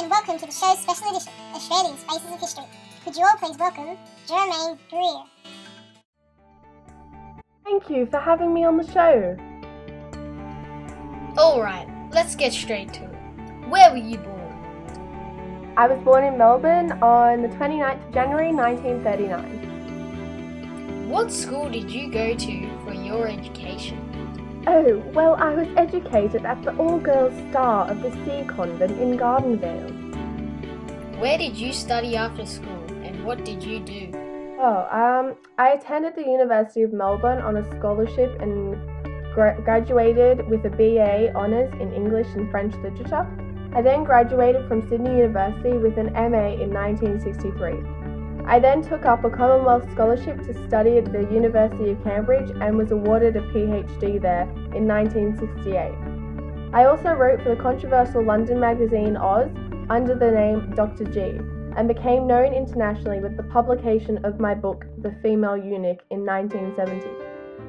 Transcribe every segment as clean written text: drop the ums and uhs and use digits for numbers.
and welcome to the show's special edition, Australian Spaces of History. Could you all please welcome Germaine Greer. Thank you for having me on the show. Alright, let's get straight to it. Where were you born? I was born in Melbourne on the 29th of January 1939. What school did you go to for your education? Oh, well, I was educated at the all-girls Star of the Sea Convent in Gardenvale. Where did you study after school and what did you do? I attended the University of Melbourne on a scholarship and graduated with a BA Honours in English and French Literature. I then graduated from Sydney University with an MA in 1963. I then took up a Commonwealth Scholarship to study at the University of Cambridge and was awarded a PhD there in 1968. I also wrote for the controversial London magazine Oz under the name Dr. G and became known internationally with the publication of my book The Female Eunuch in 1970.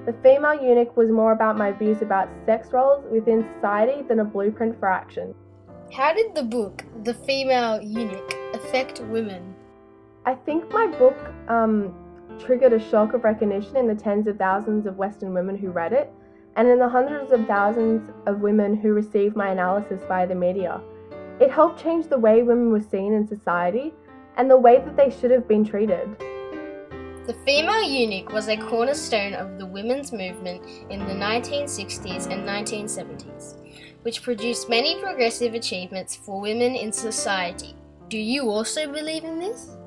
The Female Eunuch was more about my views about sex roles within society than a blueprint for action. How did the book The Female Eunuch affect women? I think my book triggered a shock of recognition in the tens of thousands of Western women who read it, and in the hundreds of thousands of women who received my analysis via the media. It helped change the way women were seen in society and the way that they should have been treated. The Female Eunuch was a cornerstone of the women's movement in the 1960s and 1970s, which produced many progressive achievements for women in society. Do you also believe in this?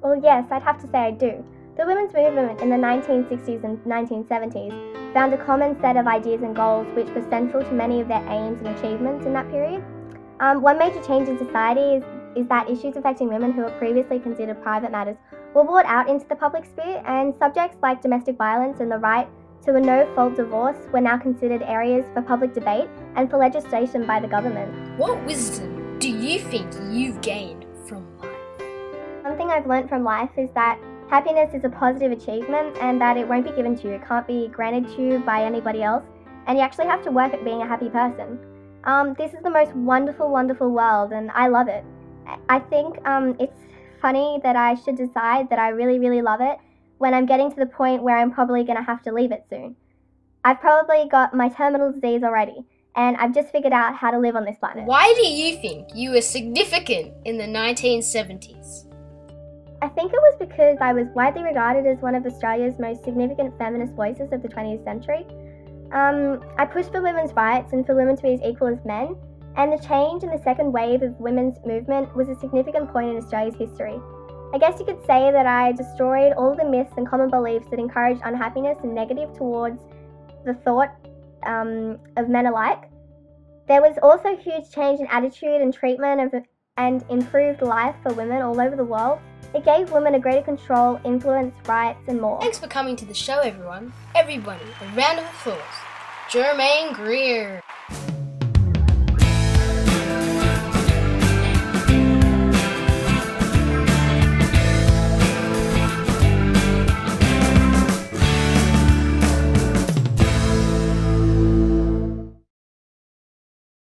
Well, yes, I'd have to say I do. The women's movement in the 1960s and 1970s found a common set of ideas and goals which were central to many of their aims and achievements in that period. One major change in society is that issues affecting women who were previously considered private matters were brought out into the public sphere, and subjects like domestic violence and the right to a no-fault divorce were now considered areas for public debate and for legislation by the government. What wisdom do you think you've gained from life? One thing I've learned from life is that happiness is a positive achievement and that it won't be given to you. It can't be granted to you by anybody else, and you actually have to work at being a happy person. This is the most wonderful, wonderful world, and I love it. I think it's funny that I should decide that I really, really love it when I'm getting to the point where I'm probably going to have to leave it soon. I've probably got my terminal disease already, and I've just figured out how to live on this planet. Why do you think you were significant in the 1970s? I think it was because I was widely regarded as one of Australia's most significant feminist voices of the 20th century. I pushed for women's rights and for women to be as equal as men, and the change in the second wave of women's movement was a significant point in Australia's history. I guess you could say that I destroyed all the myths and common beliefs that encouraged unhappiness and negative towards the thought of men alike. There was also a huge change in attitude and treatment and improved life for women all over the world. It gave women a greater control, influence, rights, and more. Thanks for coming to the show, everyone. Everybody, a round of applause. Germaine Greer.